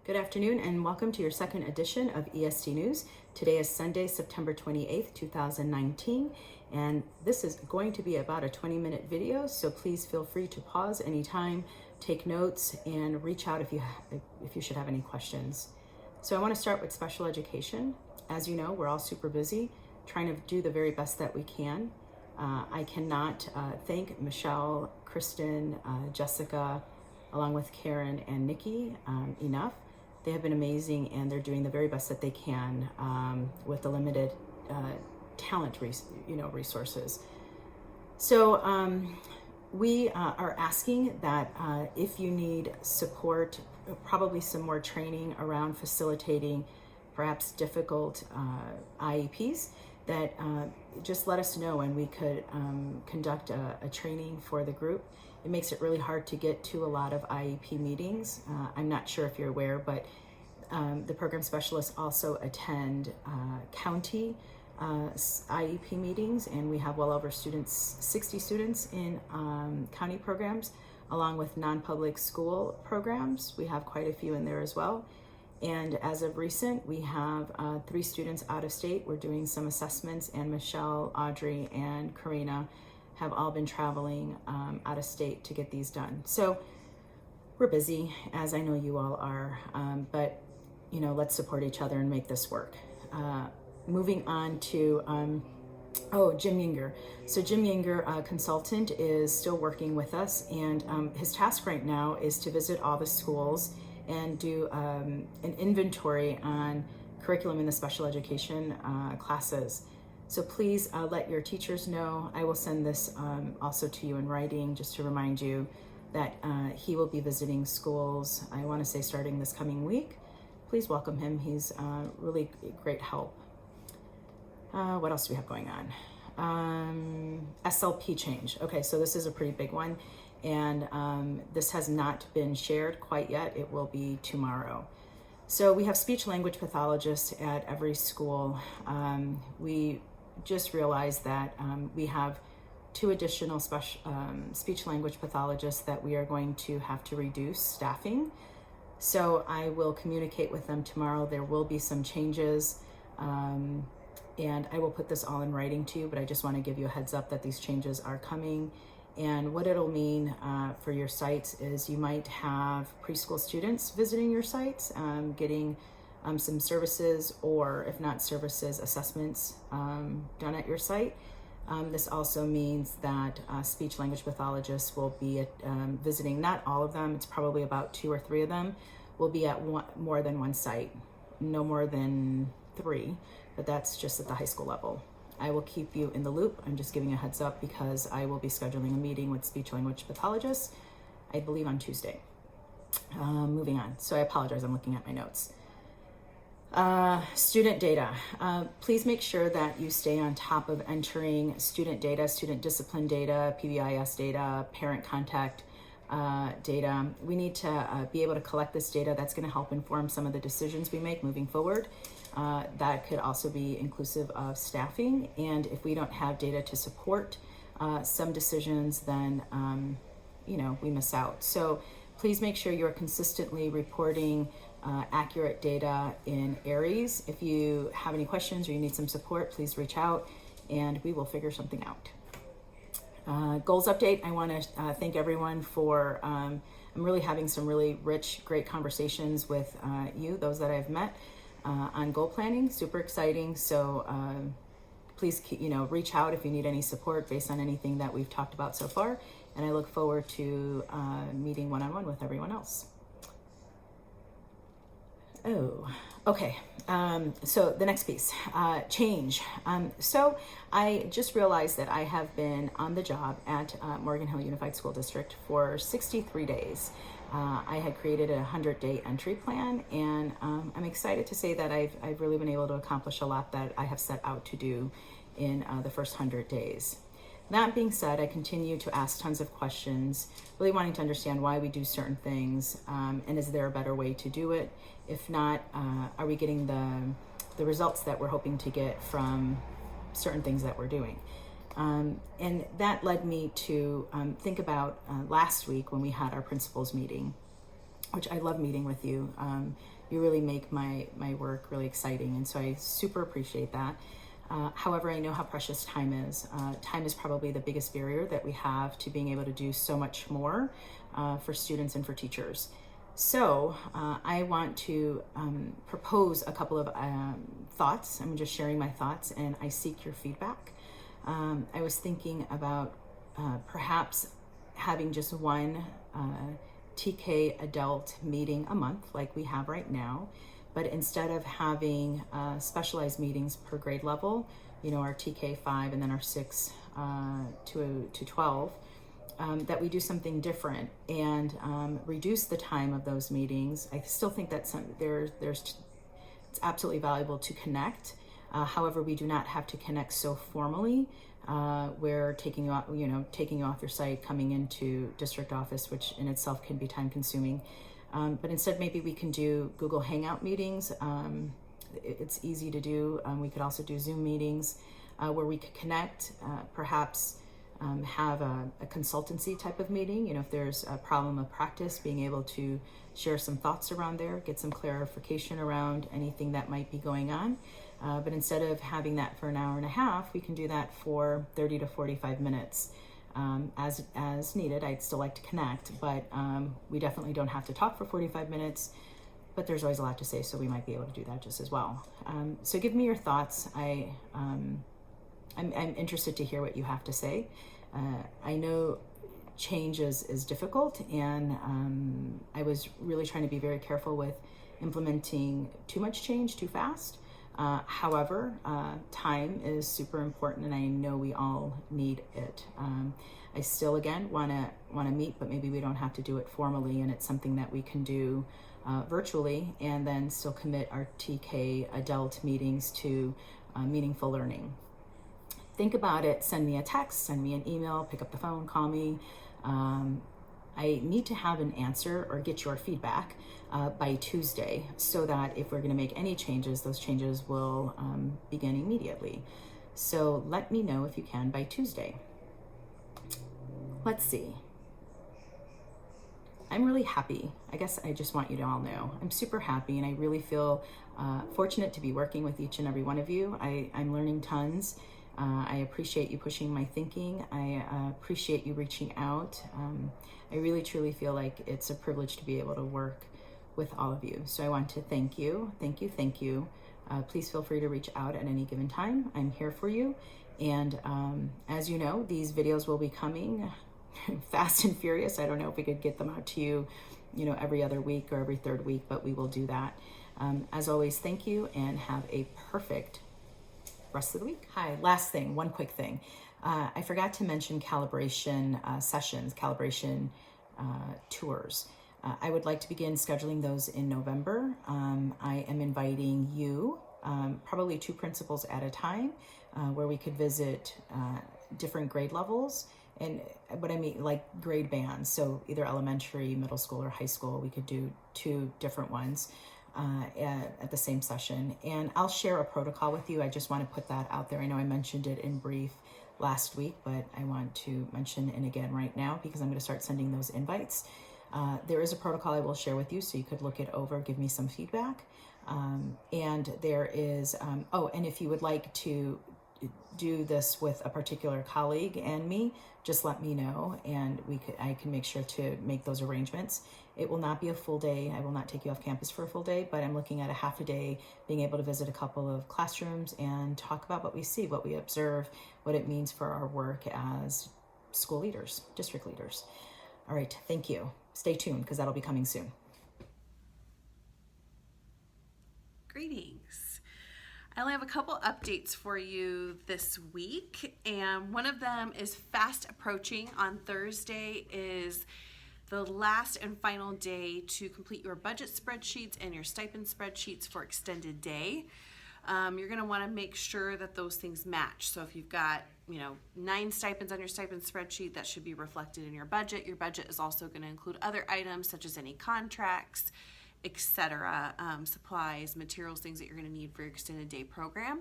Good afternoon and welcome to your second edition of ESD News. Today is Sunday, September 28th, 2019, and this is going to be about a 20-minute video, so please feel free to pause anytime, take notes, and reach out if you should have any questions. So I want to start with special education. As you know, we're all super busy trying to do the very best that we can. I cannot thank Michelle, Kristen, Jessica, along with Karen and Nikki enough. They have been amazing and they're doing the very best that they can with the limited talent resources. So we are asking that if you need support, probably some more training around facilitating perhaps difficult IEPs, that just let us know and we could conduct a training for the group. It makes it really hard to get to a lot of IEP meetings. I'm not sure if you're aware, but the program specialists also attend county IEP meetings, and we have well over 60 students in county programs, along with non-public school programs. We have quite a few in there as well. And as of recent, we have 3 students out of state. We're doing some assessments, and Michelle, Audrey, and Karina have all been traveling out of state to get these done. So we're busy, as I know you all are, but let's support each other and make this work. Moving on to, Jim Yinger. So Jim Yinger, consultant, is still working with us, and his task right now is to visit all the schools and do an inventory on curriculum in the special education classes. So please let your teachers know. I will send this also to you in writing just to remind you that he will be visiting schools, I want to say starting this coming week. Please welcome him. He's really great help. What else do we have going on? SLP change. Okay, so this is a pretty big one, and this has not been shared quite yet. It will be tomorrow. So we have speech language pathologists at every school. We just realized that we have 2 additional speech language pathologists that we are going to have to reduce staffing. So I will communicate with them tomorrow. There will be some changes, and I will put this all in writing to you, but I just want to give you a heads up that these changes are coming. And what it'll mean for your sites is you might have preschool students visiting your sites, getting some services, or if not services, assessments done at your site. This also means that speech language pathologists will be visiting, not all of them, it's probably about 2 or 3 of them, will be at more than one site, no more than 3, but that's just at the high school level. I will keep you in the loop. I'm just giving a heads up because I will be scheduling a meeting with speech language pathologists, I believe on Tuesday. Moving on, so I apologize, I'm looking at my notes. Student data. Please make sure that you stay on top of entering student data, student discipline data, PBIS data, parent contact data. We need to be able to collect this data. That's going to help inform some of the decisions we make moving forward. That could also be inclusive of staffing. And if we don't have data to support some decisions, then we miss out. So please make sure you're consistently reporting accurate data in ARIES. If you have any questions or you need some support, please reach out and we will figure something out. Goals update. I want to thank everyone for, I'm really having some really rich, great conversations with you, those that I've met on goal planning. Super exciting. So please reach out if you need any support based on anything that we've talked about so far. And I look forward to meeting one-on-one with everyone else. Oh, okay. So the next piece, change. So I just realized that I have been on the job at Morgan Hill Unified School District for 63 days. I had created a 100-day entry plan, and I'm excited to say that I've really been able to accomplish a lot that I have set out to do in the first 100 days. That being said, I continue to ask tons of questions, really wanting to understand why we do certain things, and is there a better way to do it? If not, are we getting the results that we're hoping to get from certain things that we're doing? And that led me to think about last week when we had our principals meeting. which I love meeting with you. You really make my work really exciting, and so I super appreciate that. However, I know how precious time is. Time is probably the biggest barrier that we have to being able to do so much more for students and for teachers. So I want to propose a couple of thoughts. I'm just sharing my thoughts, and I seek your feedback. I was thinking about perhaps having just one TK adult meeting a month like we have right now, but instead of having specialized meetings per grade level, our TK 5 and then our 6 to 12, that we do something different and reduce the time of those meetings. I still think that it's absolutely valuable to connect. However, we do not have to connect so formally. Where taking you off your site, coming into district office, which in itself can be time consuming. But instead, maybe we can do Google Hangout meetings. It's easy to do. We could also do Zoom meetings where we could connect, perhaps have a consultancy type of meeting. If there's a problem of practice, being able to share some thoughts around there, get some clarification around anything that might be going on. But instead of having that for an hour and a half, we can do that for 30 to 45 minutes as needed. I'd still like to connect, but we definitely don't have to talk for 45 minutes, but there's always a lot to say, so we might be able to do that just as well. So give me your thoughts. I'm interested to hear what you have to say. I know change is difficult, and I was really trying to be very careful with implementing too much change too fast. However, time is super important, and I know we all need it. I still, again, want to meet, but maybe we don't have to do it formally, and it's something that we can do virtually, and then still commit our TK adult meetings to meaningful learning. Think about it. Send me a text, send me an email, pick up the phone, call me. I need to have an answer or get your feedback by Tuesday, so that if we're going to make any changes, those changes will begin immediately. So let me know if you can by Tuesday. Let's see. I'm really happy. I guess I just want you to all know I'm super happy, and I really feel fortunate to be working with each and every one of you. I'm learning tons. I appreciate you pushing my thinking. I appreciate you reaching out. I really truly feel like it's a privilege to be able to work with all of you. So I want to thank you. Please feel free to reach out at any given time. I'm here for you. And as you know, these videos will be coming fast and furious. I don't know if we could get them out to you, every other week or every third week, but we will do that. As always, thank you, and have a perfect rest of the week. Hi, last thing, one quick thing. I forgot to mention calibration sessions, calibration tours. I would like to begin scheduling those in November. I am inviting you, probably 2 principals at a time, where we could visit different grade levels. And what I mean, like grade bands, so either elementary, middle school, or high school, we could do 2 different ones at the same session. And I'll share a protocol with you. I just want to put that out there. I know I mentioned it in brief last week, but I want to mention it again right now, because I'm going to start sending those invites. There is a protocol I will share with you, so you could look it over, give me some feedback. And there is, and if you would like to do this with a particular colleague and me, just let me know, and I can make sure to make those arrangements. It will not be a full day. I will not take you off campus for a full day, but I'm looking at a half a day, being able to visit a couple of classrooms and talk about what we see, what we observe, what it means for our work as school leaders, district leaders. All right, thank you. Stay tuned, because that'll be coming soon. Greetings. I only have a couple updates for you this week, and one of them is fast approaching. On Thursday is the last and final day to complete your budget spreadsheets and your stipend spreadsheets for extended day. You're going to want to make sure that those things match. So if you've got 9 stipends on your stipend spreadsheet, that should be reflected in your budget. Your budget is also going to include other items such as any contracts etc. Supplies, materials, things that you're going to need for your extended day program.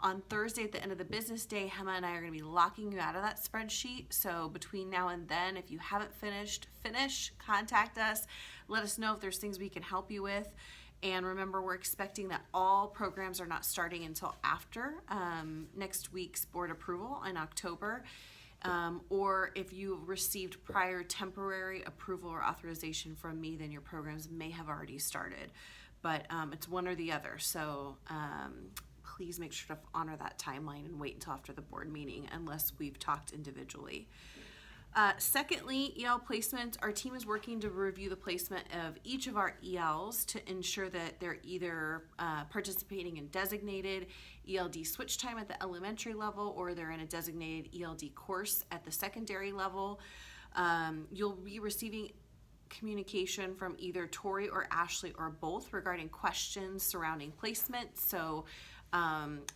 On Thursday at the end of the business day, Hema and I are going to be locking you out of that spreadsheet. So between now and then, if you haven't finish, contact us. Let us know if there's things we can help you with. And remember, we're expecting that all programs are not starting until after next week's board approval in October. Or if you received prior temporary approval or authorization from me, then your programs may have already started. But it's one or the other. So please make sure to honor that timeline and wait until after the board meeting unless we've talked individually. Secondly, EL placements. Our team is working to review the placement of each of our ELs to ensure that they're either participating in designated ELD switch time at the elementary level or they're in a designated ELD course at the secondary level. You'll be receiving communication from either Tori or Ashley or both regarding questions surrounding placement. So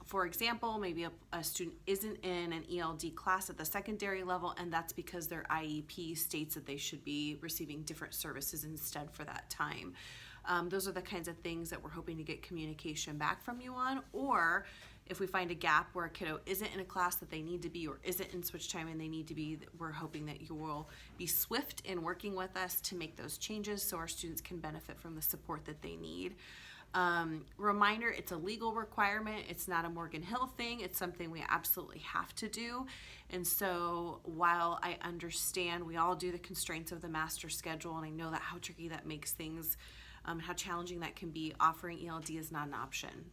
for example, maybe a student isn't in an ELD class at the secondary level, and that's because their IEP states that they should be receiving different services instead for that time. Those are the kinds of things that we're hoping to get communication back from you on. Or if we find a gap where a kiddo isn't in a class that they need to be or isn't in switch time and they need to be, we're hoping that you will be swift in working with us to make those changes so our students can benefit from the support that they need. Reminder, it's a legal requirement. It's not a Morgan Hill thing. It's something we absolutely have to do. And so while I understand we all do the constraints of the master schedule, and I know that how tricky that makes things, how challenging that can be, offering ELD is not an option.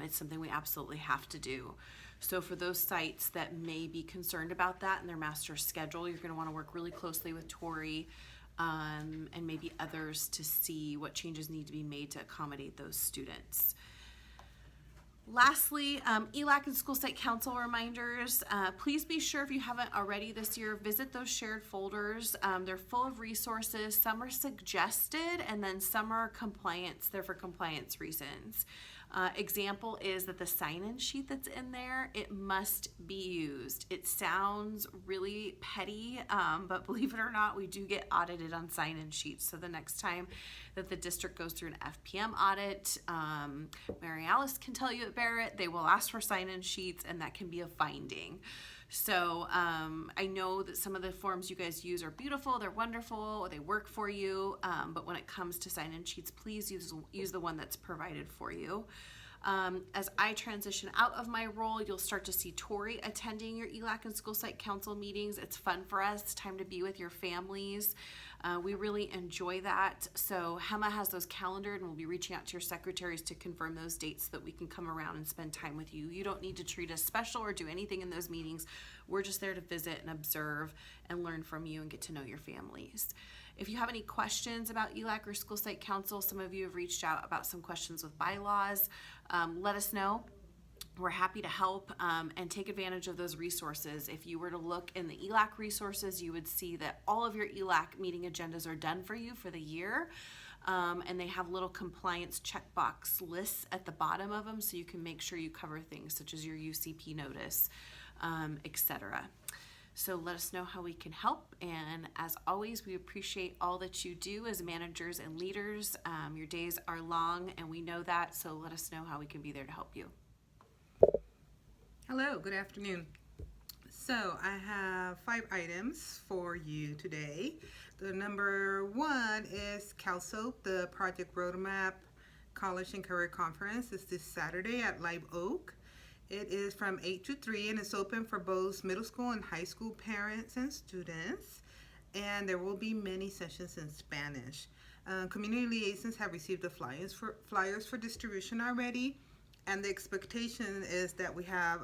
It's something we absolutely have to do. So for those sites that may be concerned about that in their master schedule, you're going to want to work really closely with Tori and maybe others to see what changes need to be made to accommodate those students. Lastly, ELAC and school site council reminders. Please be sure, if you haven't already this year, visit those shared folders. They're full of resources. Some are suggested and then some are compliance. They're for compliance reasons. Example is that the sign-in sheet that's in there, it must be used. It sounds really petty, but believe it or not, we do get audited on sign-in sheets. So the next time that the district goes through an FPM audit, Mary Alice can tell you at Barrett, they will ask for sign-in sheets, and that can be a finding. So I know that some of the forms you guys use are beautiful, they're wonderful, they work for you, but when it comes to sign-in sheets, please use the one that's provided for you. As I transition out of my role, you'll start to see Tori attending your ELAC and school site council meetings. It's fun for us. It's time to be with your families. We really enjoy that. So Hema has those calendared, and we'll be reaching out to your secretaries to confirm those dates so that we can come around and spend time with you. You don't need to treat us special or do anything in those meetings. We're just there to visit and observe and learn from you and get to know your families. If you have any questions about ELAC or school site council, some of you have reached out about some questions with bylaws, let us know. We're happy to help and take advantage of those resources. If you were to look in the ELAC resources, you would see that all of your ELAC meeting agendas are done for you for the year. And they have little compliance checkbox lists at the bottom of them so you can make sure you cover things such as your UCP notice, etc. So let us know how we can help. And as always, we appreciate all that you do as managers and leaders. Your days are long and we know that, so let us know how we can be there to help you. Hello, good afternoon. So I have 5 items for you today. The number 1 is CalSoap, the Project Roadmap College and Career Conference. It's this Saturday at Live Oak. It is from 8 to 3 and it's open for both middle school and high school parents and students. And there will be many sessions in Spanish. Community liaisons have received the flyers for distribution already. And the expectation is that we have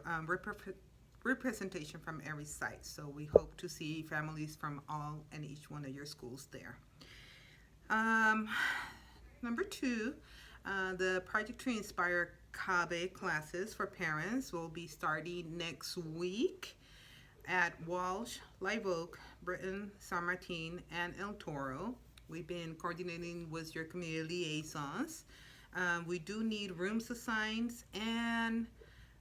representation from every site. So we hope to see families from all and each one of your schools there. Number 2, the Project to Inspire CABE classes for parents will be starting next week at Walsh, Live Oak, Britton, San Martin, and El Toro. We've been coordinating with your community liaisons. We do need rooms assigned, and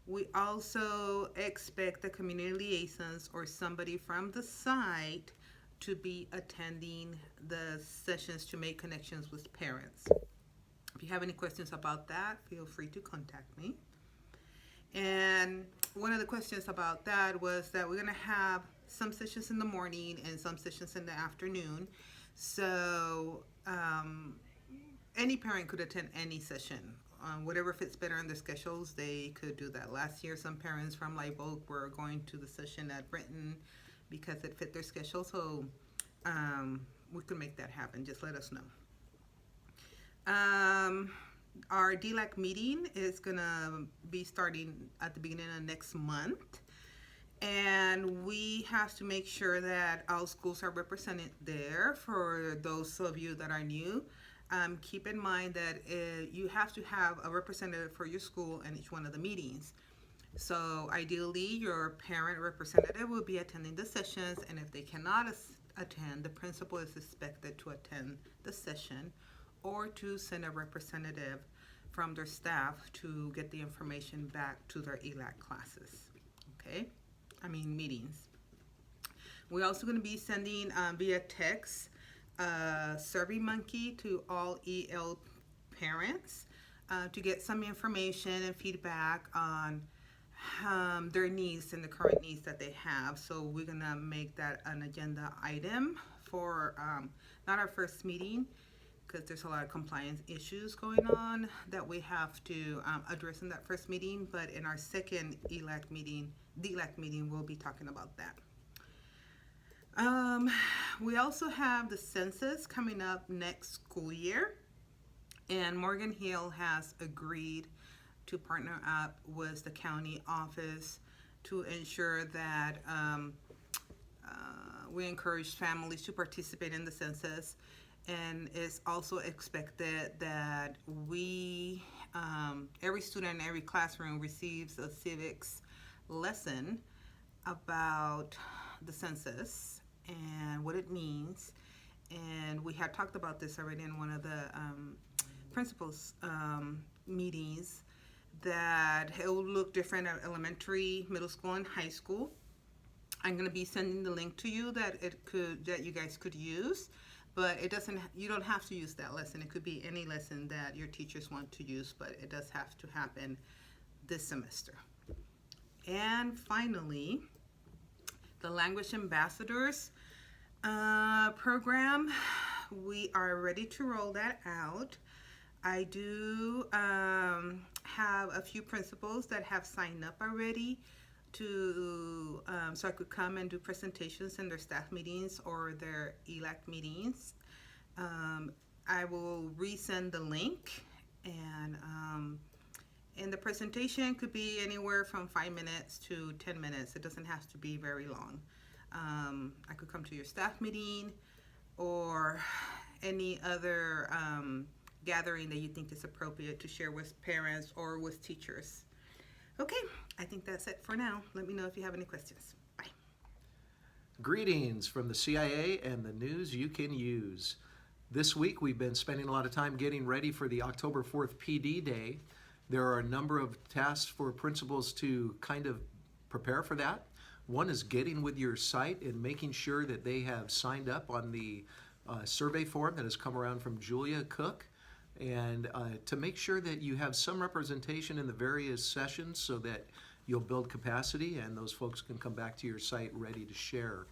we also expect the community liaisons or somebody from the site to be attending the sessions to make connections with parents. If you have any questions about that, feel free to contact me. And one of the questions about that was that we're going to have some sessions in the morning and some sessions in the afternoon. So any parent could attend any session. Whatever fits better in their schedules, they could do that. Last year, some parents from Live Oak were going to the session at Brenton because it fit their schedule. So we could make that happen. Just let us know. Our DLAC meeting is gonna be starting at the beginning of next month, and we have to make sure that all schools are represented there. For those of you that are new, keep in mind that you have to have a representative for your school in each one of the meetings. So ideally, your parent representative will be attending the sessions, and if they cannot attend, the principal is expected to attend the session or to send a representative from their staff to get the information back to their ELAC classes, meetings. We're also going to be sending via text SurveyMonkey to all EL parents to get some information and feedback on their needs and the current needs that they have. So we're going to make that an agenda item for not our first meeting, because there's a lot of compliance issues going on that we have to address in that first meeting, but in our second DLAC meeting, we'll be talking about that. We also have the census coming up next school year, and Morgan Hill has agreed to partner up with the county office to ensure that we encourage families to participate in the census. And it's also expected that we, every student in every classroom receives a civics lesson about the census and what it means. And we had talked about this already in one of the principals' meetings, that it will look different at elementary, middle school, and high school. I'm going to be sending the link to you that you guys could use. But you don't have to use that lesson. It could be any lesson that your teachers want to use, but it does have to happen this semester. And finally, the Language Ambassadors program, we are ready to roll that out. I do have a few principals that have signed up already to so I could come and do presentations in their staff meetings or their ELAC meetings. I will resend the link, and the presentation could be anywhere from 5 minutes to 10 minutes. It doesn't have to be very long. I could come to your staff meeting or any other gathering that you think is appropriate to share with parents or with teachers. Okay, I think that's it for now. Let me know if you have any questions. Bye. Greetings from the CIA and the news you can use. This week we've been spending a lot of time getting ready for the October 4th PD Day. There are a number of tasks for principals to kind of prepare for that. One is getting with your site and making sure that they have signed up on the survey form that has come around from Julia Cook, and to make sure that you have some representation in the various sessions so that you'll build capacity and those folks can come back to your site ready to share.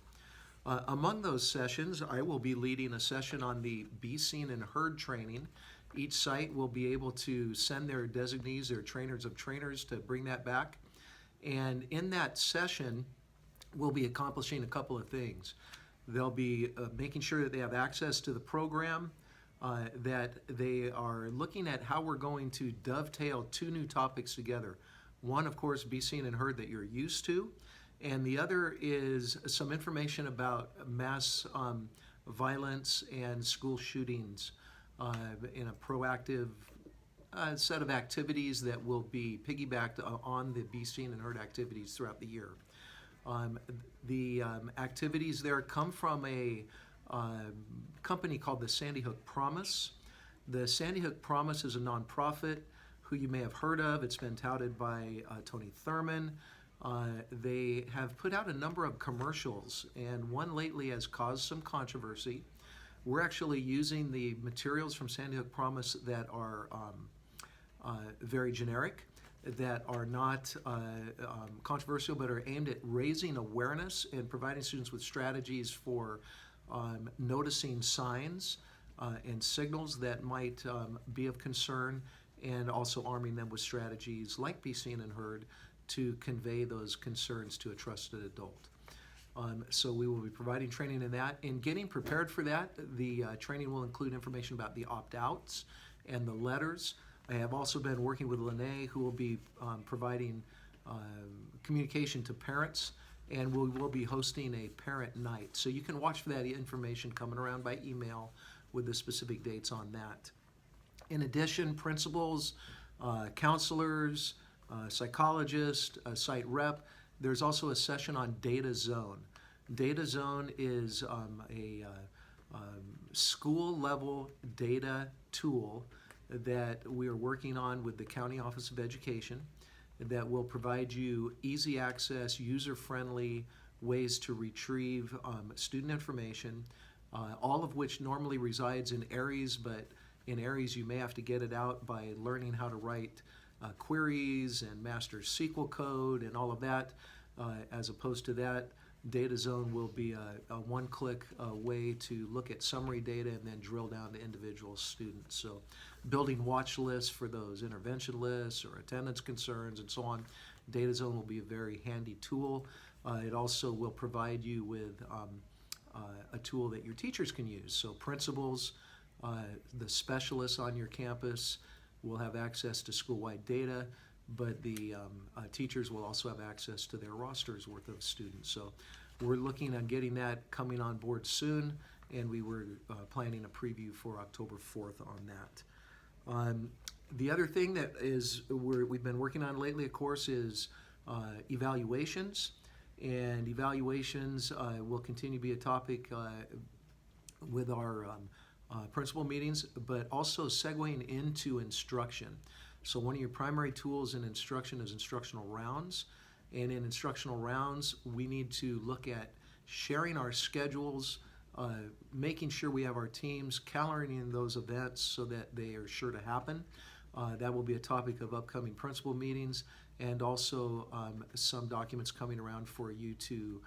Among those sessions, I will be leading a session on the Be Seen and Heard training. Each site will be able to send their designees, their trainers of trainers, to bring that back. And in that session, we'll be accomplishing a couple of things. They'll be making sure that they have access to the program, that they are looking at how we're going to dovetail two new topics together. One, of course, Be Seen and Heard that you're used to, and the other is some information about mass violence and school shootings in a proactive set of activities that will be piggybacked on the Be Seen and Heard activities throughout the year. The activities there come from a company called the Sandy Hook Promise. The Sandy Hook Promise is a nonprofit who you may have heard of. It's been touted by Tony Thurman, They have put out a number of commercials, and one lately has caused some controversy. We're actually using the materials from Sandy Hook Promise that are very generic, that are not controversial, but are aimed at raising awareness and providing students with strategies for noticing signs and signals that might be of concern, and also arming them with strategies like Be Seen and Heard to convey those concerns to a trusted adult. So we will be providing training in that. In getting prepared for that, the training will include information about the opt-outs and the letters. I have also been working with Lene, who will be providing communication to parents, and we will be hosting a parent night. So you can watch for that information coming around by email with the specific dates on that. In addition, principals, counselors, psychologists, site rep, there's also a session on Data Zone. Data Zone is a school-level data tool that we are working on with the County Office of Education that will provide you easy access, user-friendly ways to retrieve student information, all of which normally resides in Aries, but in Aries you may have to get it out by learning how to write queries and master SQL code and all of that. As opposed to that, Data Zone will be a one-click way to look at summary data and then drill down to individual students. So building watch lists for those intervention lists or attendance concerns and so on, Data Zone will be a very handy tool. It also will provide you with a tool that your teachers can use. So principals, the specialists on your campus will have access to school-wide data, but the teachers will also have access to their rosters worth of students. So we're looking at getting that coming on board soon, and we were planning a preview for October 4th on that. The other thing that we've been working on lately, of course, is evaluations. And evaluations will continue to be a topic with our principal meetings, but also segueing into instruction. So one of your primary tools in instruction is instructional rounds. And in instructional rounds, we need to look at sharing our schedules, making sure we have our teams calendaring those events so that they are sure to happen. That will be a topic of upcoming principal meetings, and also some documents coming around for you to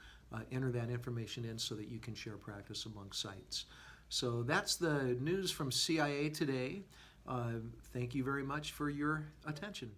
enter that information in so that you can share practice among sites. So that's the news from CIA today. Thank you very much for your attention.